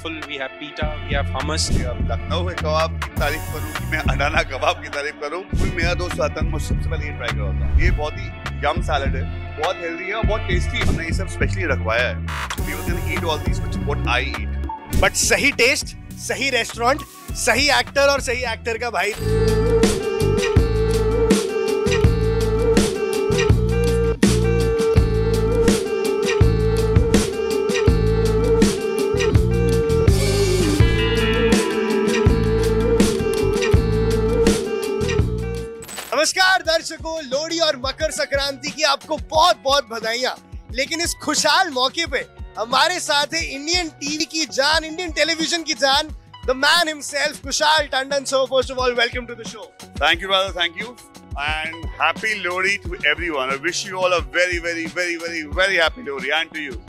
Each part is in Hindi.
falafel, we have pita, we have hummus. Lucknow के कबाब की तारीफ करूँ कि मैं अडाना कबाब की तारीफ करूँ, कोई मेरा दोस्त आता है, मैं सबसे पहले ये ट्राई करवाता हूँ। ये बहुत ही यम सैलड है, बहुत हेल्दी है और बहुत टेस्टी है। हमने ये सब स्पेशली रखवाया है। We were gonna eat all these, which is what I eat. But सही टेस्ट, सही रेस्टोरेंट, सही एक्टर और सही एक्टर का भाई। नमस्कार दर्शकों, लोहड़ी और मकर संक्रांति की आपको बहुत बहुत बधाइयां। लेकिन इस खुशहाल मौके पे हमारे साथ है इंडियन टीवी की जान, इंडियन टेलीविजन की जान, the man himself Kushal Tandon. So first of all welcome to the show. Thank you, brother. Thank you. And happy Lohri to everyone. I wish you all a very, very, very, very, very happy Lohri, and to you.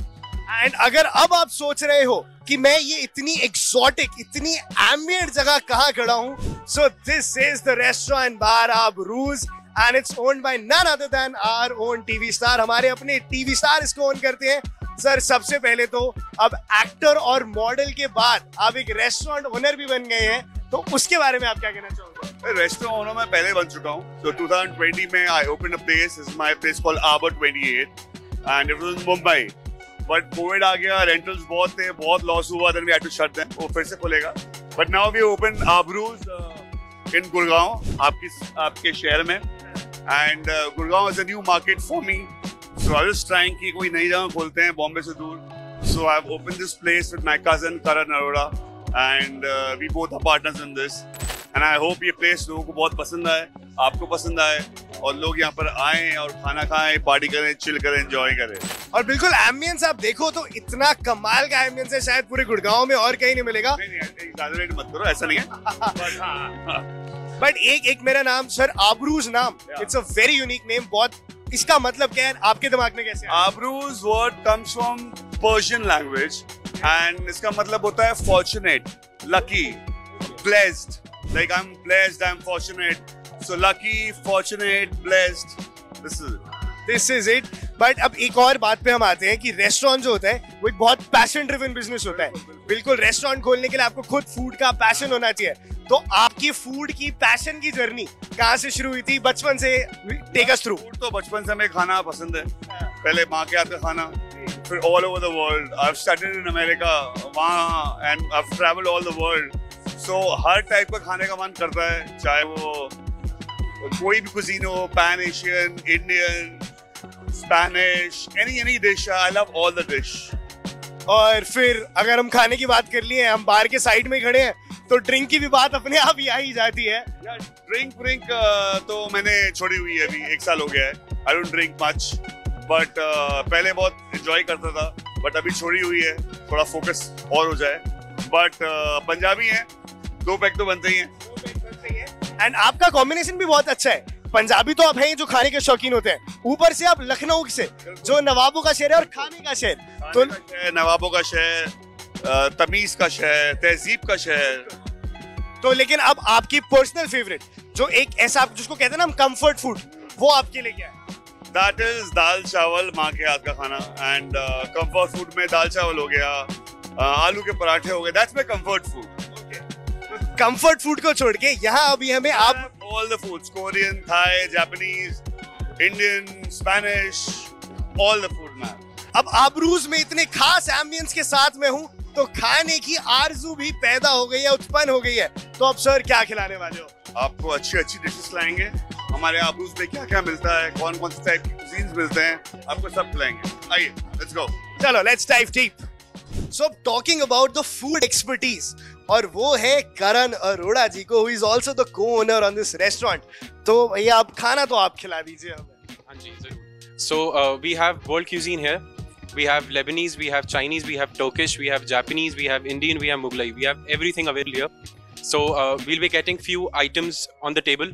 And अगर अब आप सोच रहे हो कि मैं ये इतनी एक्सोटिक, इतनी एम्बिएंट जगह कहाँ खड़ा हूँ, so this is the restaurant bar आबरूज and it's owned by none other than our own TV star. हमारे अपने टीवी स्टार इसको ओन करते हैं। सर, सबसे पहले तो अब एक्टर और मॉडल के बाद आप एक रेस्टोरेंट ओनर भी बन गए हैं, तो उसके बारे में आप क्या कहना चाहोगे? रेस्टोरेंट ओनर मैं पहले बन चुका हूँ। So 2020 में I opened a place. This is my place called Arbor 28, and it was in Mumbai. But COVID आ गया, rentals बहुत थे, बहुत लॉस हुआ, then we had to shut them. वो फिर से खुलेगा. But now we open Abruz in Gurgaon, आपके शहर में, and Gurgaon is a new market for me. So I was trying कि कोई नई जगह खोलते हैं बॉम्बे से दूर. So I've opened this place with my cousin Karan Arora, and we both are partners in this. And I hope ये place लोगों को बहुत पसंद आए, आपको पसंद आए, और लोग यहाँ पर आएं और खाना खाएं, पार्टी करें, चिल करें, एंजॉय करें। और बिल्कुल एम्बियंस आप देखो तो इतना कमाल का एम्बियंस है, शायद पूरे गुड़गांव में और कहीं नहीं मिलेगा। नहीं, एक्सैजरेट मत करो, ऐसा नहीं है। बट एक मेरा नाम सर, आबरूज नाम, it's a very unique name. बहुत, इसका मतलब क्या है आपके दिमाग में कैसे आया? Abruz word comes from Persian language, and इसका मतलब होता है fortunate, lucky, blessed. Like I'm blessed, I'm fortunate. So lucky, fortunate, blessed. This is it. But अब एक और बात पे हम आते हैं कि रेस्टोरेंट जो होता है वो एक बहुत पैशन ड्रिवन बिजनेस होता है। बिल्कुल, रेस्टोरेंट खोलने के लिए आपको खुद फूड का पैशन होना चाहिए। तो आपकी फूड की पैशन की जर्नी कहाँ से शुरू हुई थी? बचपन से टेक अस थ्रू। फूड तो बचपन से हमें खाना पसंद है। पहले माँ के हाथ का खाना, फिर all over the world. I have studied in America, वहाँ, and I have travelled all the world. So हर टाइप का खाने का मन करता है, चाहे वो कोई भी कुजीन हो, pan Asian, Indian, Spanish, any dish. I love all the dish. और फिर अगर हम खाने की बात कर लिए, हम बाहर के साइड में खड़े हैं, तो ड्रिंक की भी बात अपने आप ही आ ही जाती है। ड्रिंक तो मैंने छोड़ी हुई है, अभी 1 साल हो गया है। I don't drink much, but पहले बहुत एंजॉय करता था, बट अभी छोड़ी हुई है, थोड़ा फोकस और हो जाए। बट पंजाबी है, 2 पैक तो बनते ही हैं। एंड आपका कॉम्बिनेशन भी बहुत अच्छा है। पंजाबी तो आप हैं जो खाने के शौकीन होते हैं, ऊपर से आप लखनऊ से, जो नवाबों का शहर है और खाने का शहर, तो नवाबों का शहर, तमीज का शहर, तहजीब का शहर। तो लेकिन अब आपकी पर्सनल फेवरेट, जो एक ऐसा आप जिसको कहते हैं ना हम कंफर्ट फूड, वो आपके लिए क्या है? दैट इज दाल चावल, माँ के हाथ का खाना। एंड कंफर्ट फूड में दाल चावल हो गया, आलू के पराठे हो गए, that's my comfort food. Comfort food को छोड़ के यहाँ अभी हमें आप all the foods, Korean, Thai, Japanese, Indian, Spanish, all the food man. अब आबरूज में इतने खास एम्बियंस के साथ में हूँ, तो खाने की आरजू भी पैदा हो गई है, उत्पन्न हो गई है। तो अब सर क्या खिलाने वाले हो? आपको अच्छी डिशेस लाएंगे। हमारे आबरूज में क्या क्या मिलता है, कौन कौन से टाइप की कुजीन्स मिलते हैं, आपको सब खिलाएंगे। आइए, लेट्स गो। चलो, let's dive deep. So talking about the food expertise, और वो है करण अरोड़ा जी को, who is also the co-owner on this restaurant. तो भैया आप खाना तो आप खिला दीजिए हमें। हाँ जी, जरूर। So we have world cuisine here. We have Lebanese, we have Chinese, we have Turkish, we have Japanese, we have Indian, we have Mughlai. We have everything available here. So we'll be getting few items on the table,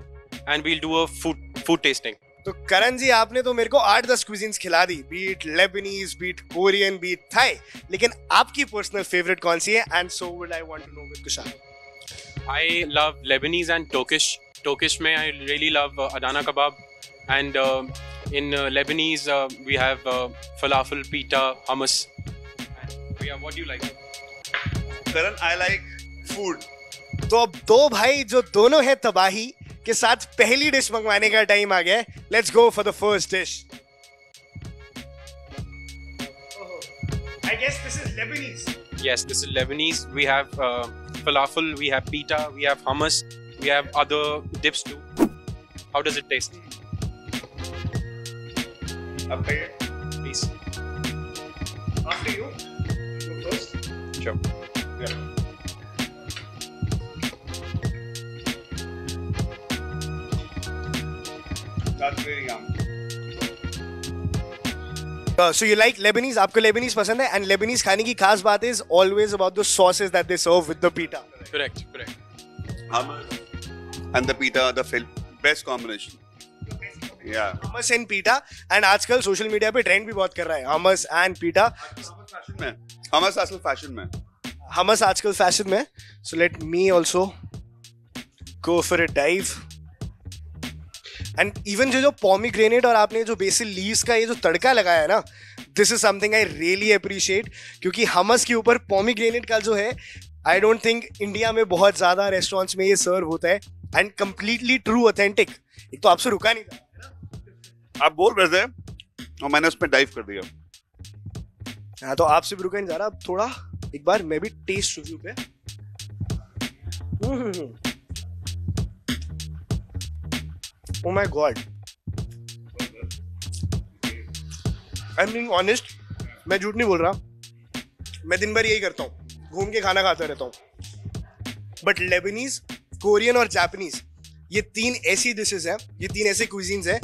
and we'll do a food tasting. तो करण जी, आपने तो मेरे को 8-10 cuisines खिला दी, be it Lebanese, be it Korean, be it Thai, लेकिन आपकी पर्सनल फेवरेट कौन सी है? And so would I want to know with Kushal. I love Lebanese and Turkish. Turkish में I really love Adana kebab, and in Lebanese we have falafel, pita, hummus. And, yeah, what do you like? Karan, I like food. तो अब दो भाई जो दोनों है तबाही के साथ पहली डिश मंगवाने का टाइम आ गया है. Let's go for the first dish. I guess this is Lebanese. Yes, this is Lebanese. We have falafel, we have pita, we have hummus, we have other dips too. How does it taste? Okay. Please. After you. You go first. Sure. Yeah. That's very yum. So you like Lebanese? आपको Lebanese पसंद है? And Lebanese खाने की खास बात is always about the sauces that they serve with the pita. Correct, correct. Hummus and the pita, the best combination. Yeah. Hummus and pita. And आजकल social media पे trend भी बहुत कर रहा है. Hummus and pita. Hummus आजकल fashion में. Hummus आजकल fashion में. So let me also go for a dive. And even जो pomegranate और आपने जो basil leaves का ये जो तड़का लगाया है ना, this is something I really appreciate, क्योंकि hummus के ऊपर pomegranate का जो है, I don't think इंडिया में बहुत ज़्यादा restaurants में ये serve होता है, and completely true authentic. एक तो आपसे रुका नहीं था. आप बोल रहे थे और मैंने उसमें डाइव कर दिया. हाँ, तो आपसे भी रुका नहीं जा रहा. अब थोड़ा एक बार मैं भी टेस्ट रिव्यू पे. Oh my God. I'm being honest. मैं झूठ नहीं बोल रहा. मैं दिन भर यही करता हूँ. घूम के खाना खाता रहता हूँ. But Lebanese, Korean और Japanese, ये तीन ऐसी डिशेस हैं, ये तीन ऐसे cuisines हैं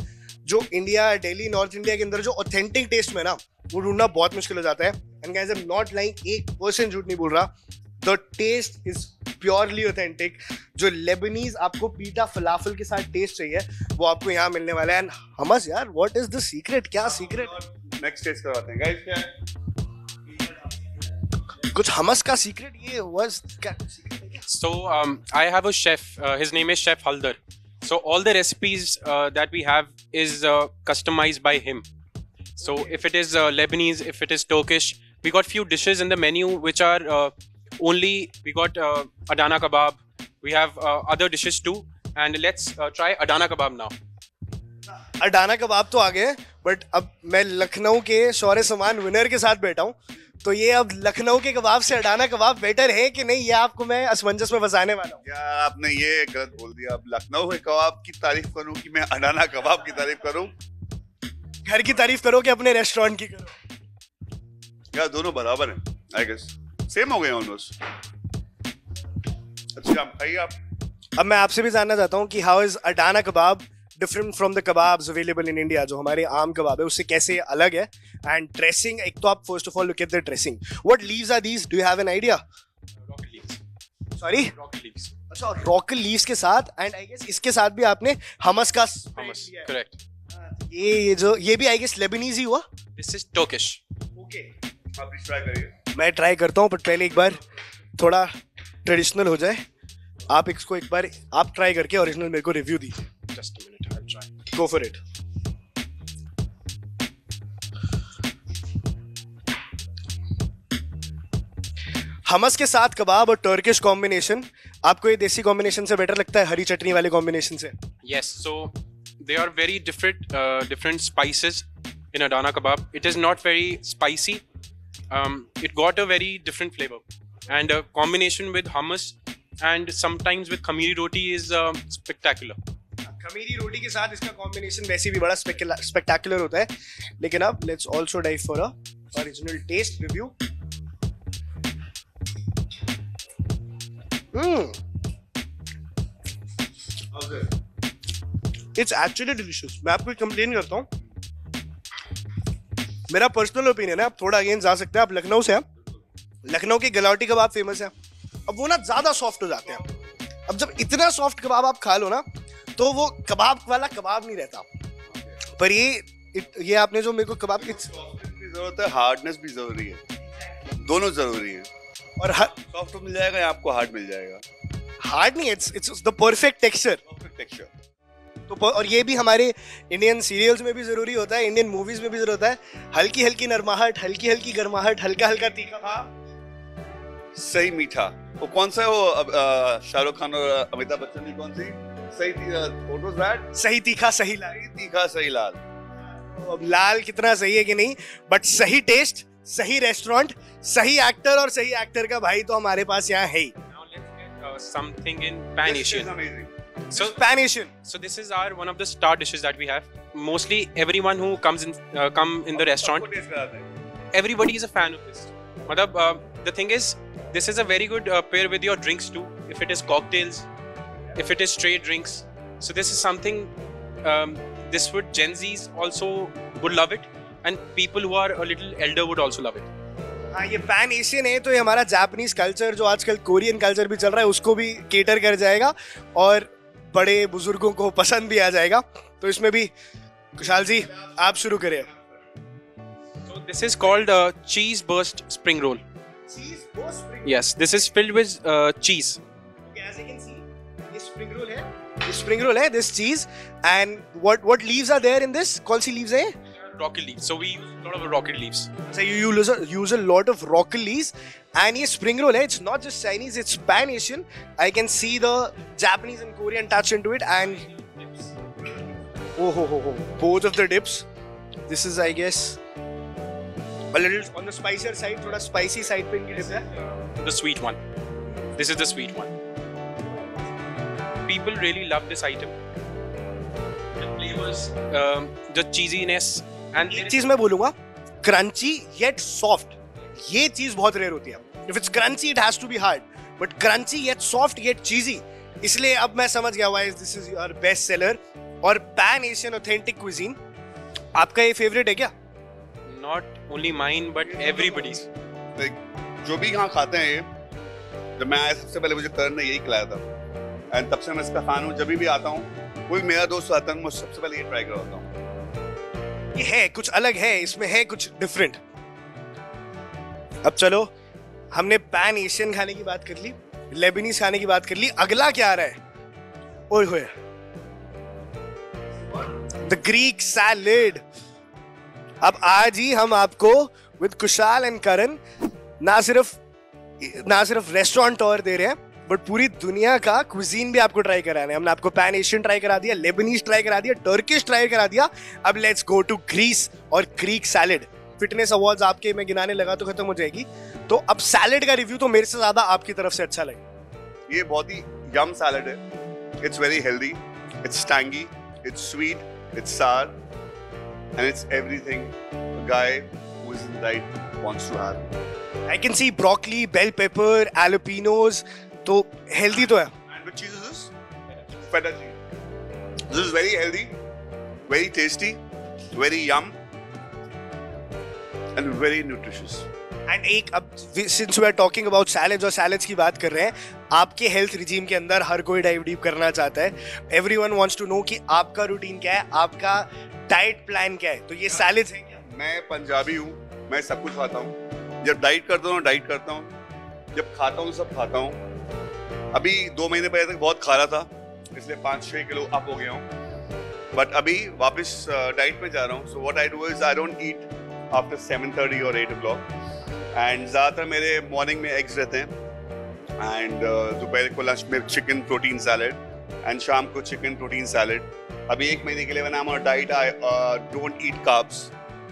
जो इंडिया, दिल्ली, नॉर्थ इंडिया के अंदर जो ऑथेंटिक टेस्ट में ना, वो ढूंढना बहुत मुश्किल हो जाता है. And guys, I'm not lying, 1% झूठ नहीं बोल रहा. The taste is purely authentic. जो लेबनीज आपको पीटा फलाफल के साथ टेस्ट चाहिए वो आपको यहाँ मिलने वाला है. एंड हमस यार, व्हाट इज द सीक्रेट? क्या सीक्रेट? नेक्स्ट टेस्ट करवाते हैं गाइस. क्या है कुछ हमस का सीक्रेट? ये वाज क्या सीक्रेट है? So I have a chef. His name is Chef Haldar. So all the recipes that we have is customized by him. So if it is Lebanese, if it is Turkish, we got few dishes in the menu which are only, we got Adana kebab. We have other dishes too, and let's try Adana kebab now. Adana कबाब तो आ गए, बट अब मैं लखनऊ के शौर्य सम्मान विनर के साथ बैठा हूँ, तो ये अब लखनऊ के कबाब से अडाना कबाब बेटर है कि नहीं, ये आपको मैं असमंजस में फंसाने वाला हूँ. क्या आपने ये गलत बोल दिया. अब लखनऊ के कबाब की तारीफ करूँ कि मैं अडाना कबाब की तारीफ करूँ? घर की तारीफ करो कि अपने रेस्टोरेंट की करो? क्या दोनों बराबर हैं? आई गेस सेम हो गए ऑलमोस्ट. अच्छा आइए आप. अब मैं आपसे भी जानना चाहता हूँ कि how is Adana kebab different from the kebabs available in India, जो हमारे आम कबाब है उससे कैसे अलग है. एंड ड्रेसिंग, एक तो आप first of all look at the dressing. What leaves are these? Do you have an idea? Rocket leaves. Sorry, Rocket leaves. अच्छा, रॉकेल लीव्स के साथ. एंड आई गेस इसके साथ भी आपने हमस का Hummus. Correct. ये भी आई गेस लेबनीज ही हुआ. This is Turkish. ओके, आप भी ट्राई करिए. मैं ट्राई करता हूँ, बट पहले एक बार थोड़ा ट्रेडिशनल हो जाए. आप इसको एक बार आप ट्राई करके ओरिजिनल मेरे को रिव्यू दीजिए. Just a minute, I'll try. Go for it. Hummus के साथ कबाब और टर्किश कॉम्बिनेशन, आपको ये देसी कॉम्बिनेशन से बेटर लगता है हरी चटनी वाले कॉम्बिनेशन से? Yes, so they are very different spices in Adana kebab. It is not very spicy. It got a very different flavor, and a combination with hummus and sometimes with khamiri roti is spectacular. खमीरी रोटी के साथ इसका कॉम्बिनेशन वैसे भी बड़ा स्पेक्टेकुलर होता है. लेकिन अब let's also dive for a original taste review. It's actually delicious. मैं आपको कंप्लेन करता हूँ, मेरा पर्सनल ओपिनियन है, आप थोड़ा अगेंस्ट जा सकते हैं. आप लखनऊ से हैं, लखनऊ के गलौटी कबाब फेमस है. अब वो ना ज्यादा सॉफ्ट हो जाते हैं. अब जब इतना सॉफ्ट कबाब आप खा लो ना, तो वो कबाब वाला कबाब नहीं रहता. पर ये आपने जो मेरे को कबाब की जरूरत है, हार्डनेस भी जरूरी है, दोनों जरूरी है. और सॉफ्ट मिल जाएगा या आपको हार्ड मिल जाएगा. हार्ड नहीं, it's the perfect texture. Texture तो और ये भी हमारे इंडियन सीरियल्स में भी जरूरी होता है, इंडियन मूवीज में भी जरूरी होता है. हल्की हल्की नरमाहट, हल्की हल्की गर्माहट, हल्का हल्का तीखा. सही मीठा। वो कौन सा है वो शाहरुख खान और अमिताभ बच्चन की कौन सी सही फोटोज दैट सही तीखा सही लाल। सही तीखा सही लाल। तो अब लाल कितना सही है कि नहीं, बट सही टेस्ट, सही रेस्टोरेंट, सही एक्टर और सही एक्टर का भाई तो हमारे पास यहाँ है ही। Now let's get something in Pan This is Asian. amazing. So Pan Asian. So this is our one of the star dishes that we have. Mostly everyone who come in the restaurant, सबको taste कराते हैं। everybody is a fan of this. Matlab, the thing is, this is a very good pair with your drinks too. If it is cocktails, if it is straight drinks. So this is something this would Gen Zs also would love it, and people who are a little elder would also love it. हाँ, ये पैन एशियन है तो ये हमारा जापानीज कल्चर जो आजकल कोरियन कल्चर भी चल रहा है उसको भी केटर कर जाएगा और बड़े बुजुर्गों को पसंद भी आ जाएगा। तो इसमें भी कुशाल जी आप शुरू करें। So this is called cheese burst spring roll. Yes, this is filled with cheese. Okay, as you can see, ये spring roll है, ये spring roll है, this cheese, and what leaves are there in this? कौन सी leaves है? Rocket leaves. So we use a lot of rocket leaves. So you use a lot of rocket leaves, and ये spring roll है. It's not just Chinese, it's Pan Asian. I can see the Japanese and Korean touch into it, and oh, both of the dips. This is, I guess, a little on the spicier side, थोड़ा spicy side पे इनकी dip है. The sweet one. This is the sweet one. People really love this item. The flavors, the cheesiness, and एक चीज मैं बोलूंगा, क्रंची येट सॉफ्ट, ये चीज बहुत रेयर होती है। If it's crunchy it has to be hard, but crunchy yet soft yet cheesy, इसलिए अब मैं समझ गया why this is your best seller. और पैन एशियन ऑथेंटिक क्विजीन आपका ये फेवरेट है क्या? not only mine but everybody's. जो भी यहाँ खाते हैं ये, जब मैं आया सबसे पहले मुझे करण ने यही खिलाया था, एंड तब से मैं इसका फैन हूँ। जब भी आता हूँ, कोई मेरा दोस्त आता है, मैं सबसे पहले ये ट्राई करवाता हूँ। ये है कुछ अलग है, इसमें है कुछ डिफरेंट। अब चलो, हमने पैन एशियन खाने की बात कर ली, लेबनीज खाने की बात कर ली, अगला क्या आ रहा है? ओए होए, द ग्रीक सैलेड। अब आज ही हम आपको विद कुशाल एंड करण ना सिर्फ रेस्टोरेंट और दे रहे हैं, बट पूरी दुनिया का क्विजीन भी आपको ट्राई कराना है। हमने आपको पैन एशियन ट्राई करा दिया, लेबनीज ट्राई करा दिया, टर्किश ट्राई करा दिया। अब लेट्स गो टू ग्रीस और ग्रीक सैलेड। फिटनेस अवार्ड्स आपके मैं गिनाने लगा तो खत्म हो जाएगी, तो अब सैलेड का रिव्यू तो मेरे से ज्यादा आपकी तरफ से अच्छा लगे। ये बहुत ही यम सैलेड है। It's very healthy, it's tangy, it's sweet, it's sour, and it's everything a guy who is in diet wants to have. I can see broccoli, bell pepper, jalapenos, तो हेल्दी तो है। And which cheese is this? Feta cheese. This is very healthy, very tasty, very yum, and very nutritious. And एक अब since we are talking about salads और सैलेड्स की बात कर रहे हैं, आपके हेल्थ रिजीम के अंदर हर कोई डाइव डीप करना चाहता है। एवरीवन वांट्स टू नो कि आपका रूटीन क्या है, आपका डाइट प्लान क्या है। तो ये सैलेड्स हैं क्या? मैं पंजाबी हूँ, मैं सब कुछ खाता हूँ। जब डाइट करता हूँ डाइट करता हूँ, जब खाता हूँ सब खाता हूँ। अभी 2 महीने पहले तक बहुत खा रहा था, इसलिए 5-6 किलो अप हो गया हूँ, बट अभी वापस डाइट पे जा रहा हूँ। So what I do is I don't eat after 7:30 और 8 o'clock, एंड ज़्यादातर मेरे मॉर्निंग में एग्स रहते हैं, एंड दोपहर को लंच में चिकन प्रोटीन सैलेड, एंड शाम को चिकन प्रोटीन सैलेड। अभी 1 महीने के लिए when I'm on a diet, I don't eat carbs.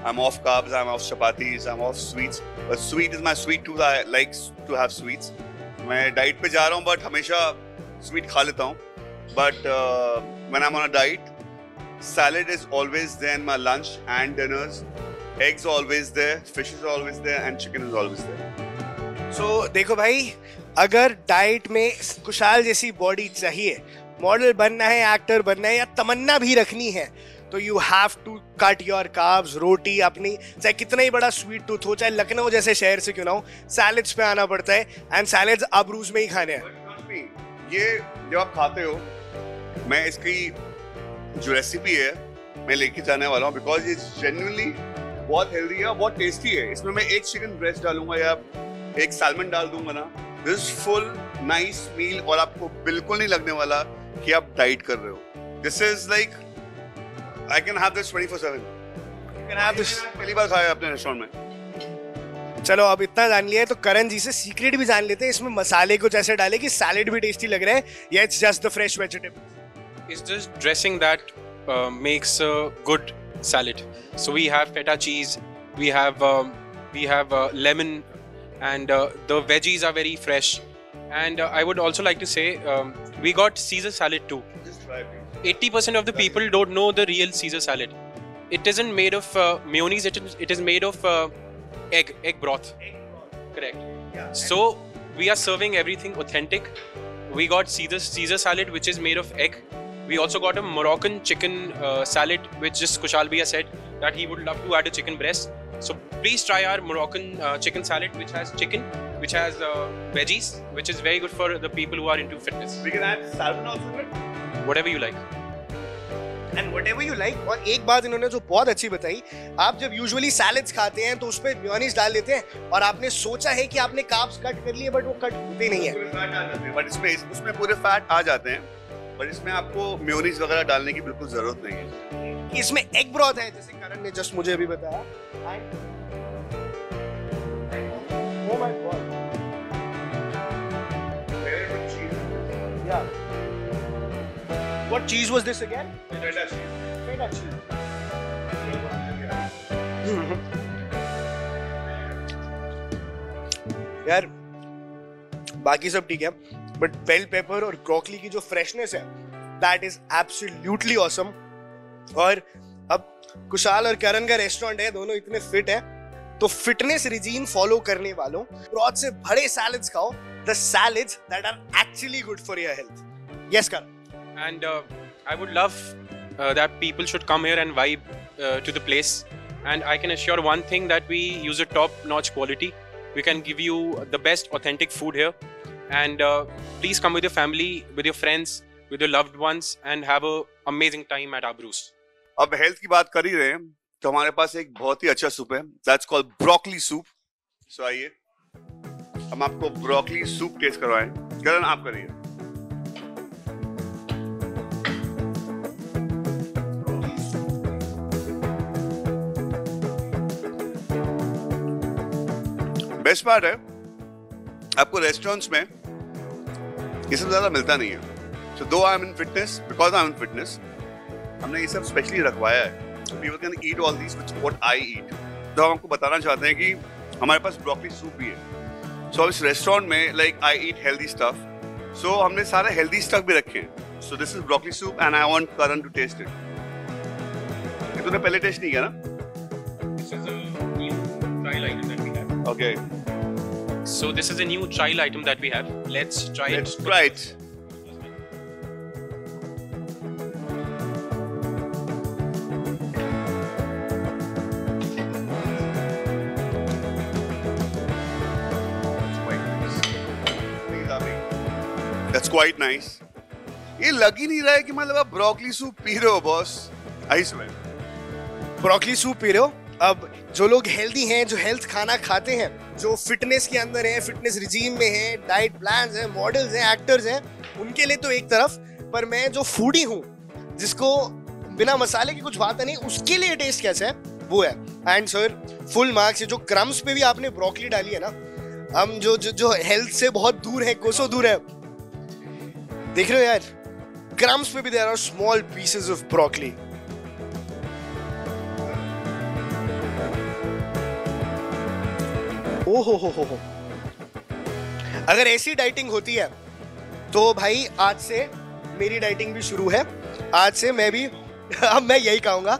I'm off carbs, I'm off chapatis, I'm off sweets. But sweet is my sweet tooth. I like to have sweets. मैं डाइट पे जा रहा हूँ, बट हमेशा स्वीट खा लेता हूँ। But when I'm on a diet, salad is always there in my lunch and dinners. Eggs are always there, fish is always there, and chicken is always there. So देखो भाई, अगर डाइट में कुशाल जैसी बॉडी चाहिए, मॉडल बनना है, एक्टर बनना है, या तमन्ना भी रखनी है, तो you have to cut your carbs. रोटी अपनी, चाहे कितना ही बड़ा स्वीट टूथ हो, चाहे लखनऊ जैसे शहर से क्यों ना हो, सैलेड्स पे आना पड़ता है, एंड सैलेड्स अब रूज में ही खाने हैं। ये जब आप खाते हो, मैं इसकी जो रेसिपी है मैं लेके जाने वाला हूँ, बिकॉज ये जेन्युइनली बहुत हेल्दी है और बहुत टेस्टी है। इसमें मैं एक चिकन ब्रेस्ट डालूंगा या एक सैल्मन डाल दूंगा ना, दिस फुल नाइस मील, और आपको बिल्कुल नहीं लगने वाला कि आप डाइट कर रहे हो। This is like I can have this 24/7। You can have this. पहली बार खाया अपने रेस्टोरेंट में। चलो अब इतना जान लिया है तो करण जी से सीक्रेट भी जान लेते हैं. इसमें मसाले कुछ ऐसे डाले कि सैलेड भी टेस्टी लग रहा है, या it's just the fresh vegetable? It's just dressing that makes a good salad. So we have feta cheese, we have lemon, and the veggies are very fresh. And I would also like to say we got Caesar salad too. 80% of the people don't know the real Caesar salad. It isn't made of mayonnaise. It is made of egg broth. Correct. Yeah. So we are serving everything authentic. We got Caesar salad, which is made of egg. We also got a Moroccan chicken salad, which just Kushal Bhaiya said that he would love to add a chicken breast. So please try our Moroccan chicken salad, which has chicken, which has veggies, which is very good for the people who are into fitness. We can add salmon also to it. Whatever you like. And whatever you like. और एक बात इन्होंने जो बहुत अच्छी बताई, आप जब यूजुअली सैलेड्स खाते हैं तो उस पे मेयोनीज डाल देते हैं और आपने सोचा है कि आपने कार्ब्स कट कर लिए, बट वो कट होते नहीं है. पूरे फैट आ जाते हैं, बट उसमें पूरे फैट आ जाते हैं, पर इसमें आपको मेयोनीज वगैरह डालने की बिल्कुल जरूरत नहीं है. इसमें एग ब्रॉथ है, जैसे करण ने जस्ट मुझे अभी बताया. Oh my God. Yeah. What cheese was this again? Feta cheese. यार बाकी सब ठीक है, बट बेल पेपर और ब्रोकली की जो फ्रेशनेस है, दैट इज एब्सोल्युटली ऑसम. और अब कुशाल और करण का रेस्टोरेंट है, दोनों इतने फिट है, तो फिटनेस रिजीम फॉलो करने वालों ब्रॉथ से भरे सैलेड्स खाओ, the salads that are actually good for your health. Yes Karan. And I would love that people should come here and vibe to the place. And I can assure one thing, that we use a top-notch quality. We can give you the best authentic food here. And please come with your family, with your friends, with your loved ones, and have an amazing time at Abroos. अब हेल्थ की बात कर ही रहे हैं, तो हमारे पास एक बहुत ही अच्छा सूप है, दैट्स कॉल्ड ब्रोकली सूप. सो आइए हम आपको ब्रोकली सूप टेस्ट करवाएं. करण आप करिए. बेस्ट पार्ट है, आपको रेस्टोरेंट्स में ये सब ज्यादा मिलता नहीं है. So though I am in fitness, because I am in fitness, हमने ये सब स्पेशली रखवाया है. So people can eat all this which what I eat. तो हम आपको बताना चाहते हैं कि हमारे पास ब्रोकली सूप भी है. सो इस रेस्टोरेंट में like I eat healthy stuff, so हमने सारे हेल्दी स्टफ भी रखे हैं. So this is broccoli soup and I want Karan to taste it. ये तूने पहले टेस्ट नहीं किया ना? This is a new trial item that we have. Okay, So this is a new trial item that we have. Let's try let's it. Try it. That's quite nice. ये लग ही नहीं रहा है कि मतलब आप ब्रोकली सूप पी रहे हो boss. I swear. Broccoli soup P रहे हो. अब जो लोग हेल्दी हैं, जो हेल्थ खाना खाते हैं, जो फिटनेस के अंदर हैं, फिटनेस रिजीम में हैं, डाइट प्लान्स हैं, मॉडल्स हैं, एक्टर्स हैं, उनके लिए तो एक तरफ, पर मैं जो फूडी हूँ, जिसको बिना मसाले की कुछ बात नहीं, उसके लिए टेस्ट कैसा है वो है. And sir full marks. जो क्रम्स पे भी आपने ब्रोकली डाली है ना, हम जो हेल्थ से बहुत दूर है, कोसों दूर है, देख रहे हो यार, क्रम्स पे भी there are small pieces of broccoli. ओहो. अगर ऐसी डाइटिंग होती है तो भाई आज से मेरी डाइटिंग भी शुरू है. आज से मैं भी अब मैं यही खाऊंगा,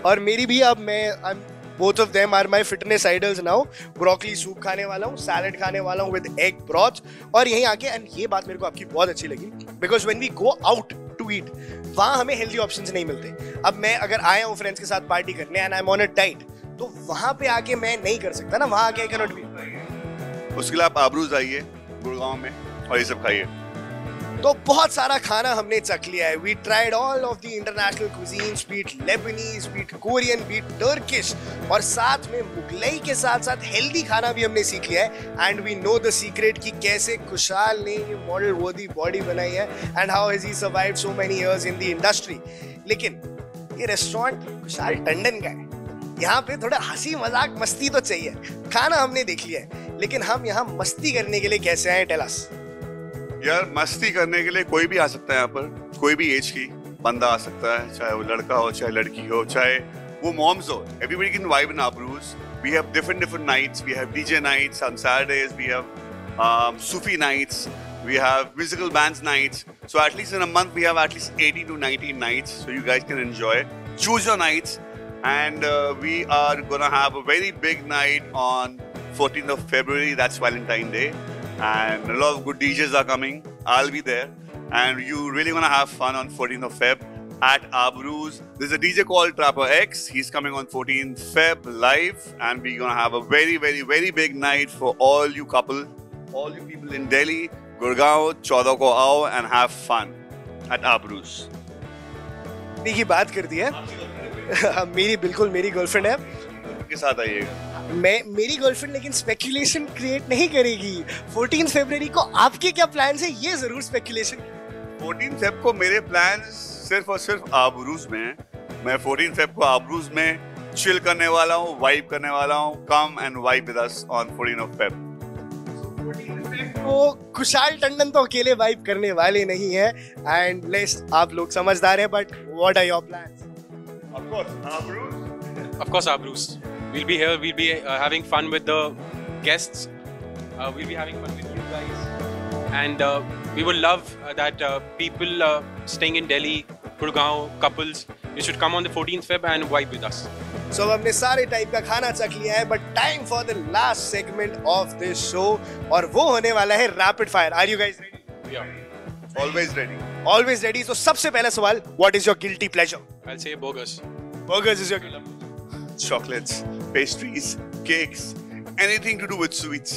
और मेरी भी अब मैं both of them are my fitness idols now. Broccoli soup खाने वाला हूँ, सैलेड खाने वाला हूँ विद एग ब्रॉथ, और यहीं आके. एंड ये बात मेरे को आपकी बहुत अच्छी लगी, because when we go out to eat, वहाँ हमें हेल्दी ऑप्शंस नहीं मिलते. अब मैं अगर आया हूँ फ्रेंड्स के साथ पार्टी करने and I am on a diet, तो वहां पे आके मैं नहीं कर सकता ना, वहां आके आई कैन नॉट बी. उसके लिए आप आबरूज आइए गुड़गांव में और ये सब खाइए. तो बहुत सारा खाना हमने चख लिया है. We tried all of the international cuisines, be it Lebanese, be it Korean, be it Turkish, और साथ में मुगलई के साथ साथ हेल्दी खाना भी हमने सीख लिया है. And we know the secret कि कैसे कुशाल ने ये मॉडल वर्दी बॉडी बनाई है, and how has he survived so many years in the industry. लेकिन ये रेस्टोरेंट कुशाल टंडन का है, यहाँ पे थोड़ा हंसी मजाक मस्ती तो चाहिए। खाना हमने देख लिया है, लेकिन हम यहाँ मस्ती करने के लिए कैसे आए? Tell us. यार मस्ती करने के लिए कोई भी आ सकता है यहाँ पर, कोई भी एज की बंदा आ सकता है, चाहे वो लड़का हो, चाहे लड़की हो, चाहे वो मॉम्स हो. Everybody can vibe in Abruz. We have different nights. We have DJ nights on Saturdays. We have Sufi nights. We have musical bands nights. So at least in a month we have at least 80 to 90 nights. So you guys can enjoy. Choose your nights. And we are gonna have a very big night on 14th of February. That's Valentine's Day. And a lot of good DJs are coming. I'll be there. And you really gonna have fun on 14th of Feb at Abruz. There's a DJ called Trapper X. He's coming on 14th Feb live, and we're gonna have a very, very, very big night for all you couple, all you people in Delhi, Gurgaon, 14 को आओ and have fun at Abruz. की बात कर दी है। मेरी बिल्कुल मेरी गर्लफ्रेंड है। के साथ आइएगा। मेरी गर्लफ्रेंड लेकिन स्पेकुलेशन क्रिएट नहीं करेगी। 14 फरवरी को आपके क्या प्लान्स है ये जरूर स्पेकुलेशन। 14 फेब को मेरे प्लान सिर्फ और सिर्फ आबरूज में है। मैं 14 फेब को आबरूज में चिल करने वाला हूँ, वाइब करने वाला हूँ। Come and vibe with us on 14 of Feb. वो खुशहाल टंडन तो अकेले वाइब करने वाले नहीं है। एंड लेस आप लोग समझदार हैं, but what are your plans? Of course, Abruz. Of course, Abruz. We'll be here. We'll be having fun with the guests. We'll be having fun with you guys. And we would love that people staying in Delhi, Gurgaon, couples, you should come on the 14th Feb and vibe with us. So हमने सारे टाइप का खाना चख लिया है, but time for the last segment of this show, और वो होने वाला है rapid fire. Are you guys ready? Yeah. Always ready. Always ready. So सबसे पहला सवाल, what is your guilty pleasure? I'll say burgers. Burgers is your guilty pleasure. Chocolates, pastries, cakes, anything to do with sweets.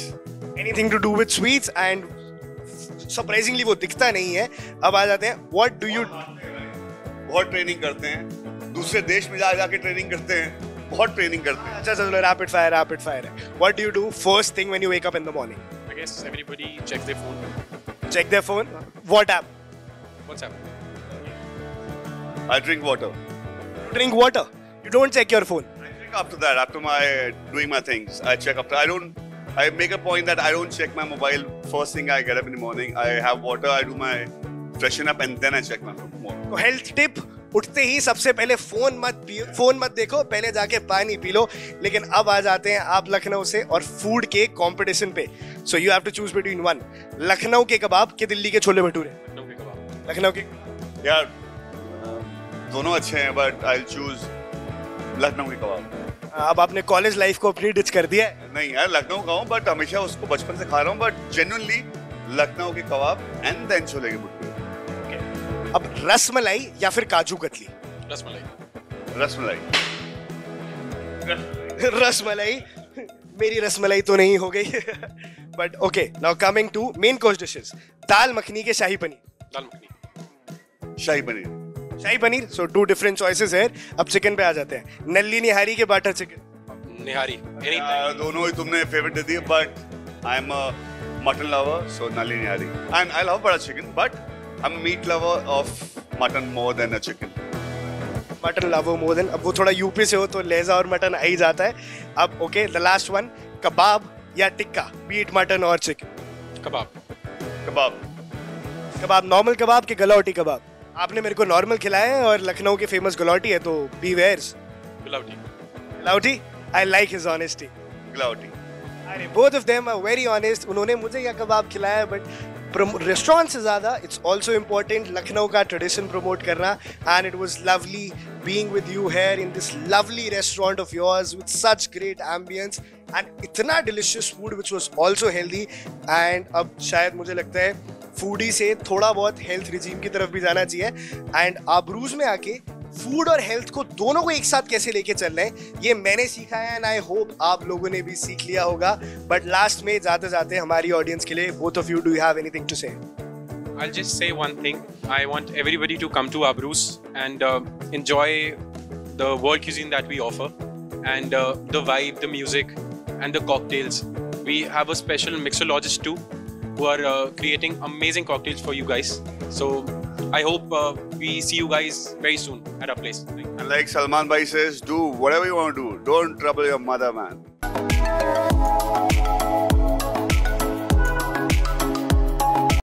Anything to do with sweets, and surprisingly वो दिखता नहीं है। अब आ जाते हैं, what do you? बहुत ट्रेनिंग करते हैं, दूसरे देश में जाके ट्रेनिंग करते हैं, बहुत ट्रेनिंग करते हैं। अच्छा चलो rapid fire है। What do you do first thing when you wake up in the morning? I guess everybody checks their phone. Check their phone. What app? WhatsApp. I drink water. Drink water. You don't check your phone. I drink after that, after my doing my things. I check after. I make a point that I don't check my mobile first thing I get up in the morning. I have water. I do my freshen up and then I check my phone. तो हेल्थ टिप, उठते ही सबसे पहले फोन मत देखो, पहले जाके पानी पी लो। लेकिन अब आ जाते हैं आप लखनऊ से और फूड के कंपटीशन पे। So you have to choose between one, Lucknow के कबाब के दिल्ली के छोले भटूरे। लखनऊ के कबाब। लखनऊ के यार दोनों अच्छे हैं, बट आई चूज लखनऊ के कबाब। अब आपने कॉलेज लाइफ को अपनी डिच कर दिया है। नहीं यार, लखनऊ का हूँ, बट हमेशा उसको बचपन से खा रहा हूँ, बट जेन्युइनली लखनऊ के कबाब एंड देन छोले के भटूरे। अब रसमलाई या फिर काजू कतली? रसमलाई। रसमलाई। रसमलाई। मेरी रसमलाई तो नहीं हो गई। But okay, now coming to main course dishes. Dal makhani के shahi paneer. Dal makhani. Shahi paneer. Shahi paneer. So two different choices है। अब चिकन पे आ जाते हैं, नल्ली निहारी के बटर चिकन। निहारी। दोनों ही तुमने फेवरेट दे दिए, but I am a mutton lover, so nalli nihari. And I love butter chicken, but I'm a meat lover of mutton more than a chicken. Mutton lover more than. अब वो थोड़ा यूपी से हो तो लेजा और मटन आ ही जाता है। अब ओके, द लास्ट वन, कबाब या टिक्का, बीट मटन और चिकन। कबाब। कबाब। कबाब नॉर्मल कबाब के गलौटी कबाब? आपने मेरे को नॉर्मल खिलाया है और लखनऊ के फेमस गलौटी है, तो बी वेयर्स। Galouti. Galouti. I like his honesty. Galouti. अरे both of them are very honest. उन्होंने मुझे यह कबाब खिलाया, बट रेस्टोरेंट से ज्यादा इट्स ऑल्सो इम्पोर्टेंट लखनऊ का ट्रेडिशन प्रमोट करना। And it was lovely being with you here in this lovely restaurant of yours with such great ambience and इतना delicious food which was also healthy. And अब शायद मुझे लगता है फूडी से थोड़ा बहुत हेल्थ रिजीम की तरफ भी जाना चाहिए। एंड आबरूज में आके फूड और हेल्थ को दोनों को एक साथ कैसे लेके चल रहे हैं ये मैंने सीखा है, एंड आई होप आप लोगों ने भी सीख लिया होगा। बट लास्ट में जाते जाते हमारी ऑडियंस के लिए, both of you, do you have anything to say? I'll just say one thing. I want everybody to come to Abruz and enjoy the world cuisine that we offer, and the vibe, the music, and the cocktails. We have a special mixologist too, who are creating amazing cocktails for you guys. So I hope we see you guys very soon at our place. And like Salman Bhai says, do whatever you want to do. Don't trouble your mother, man.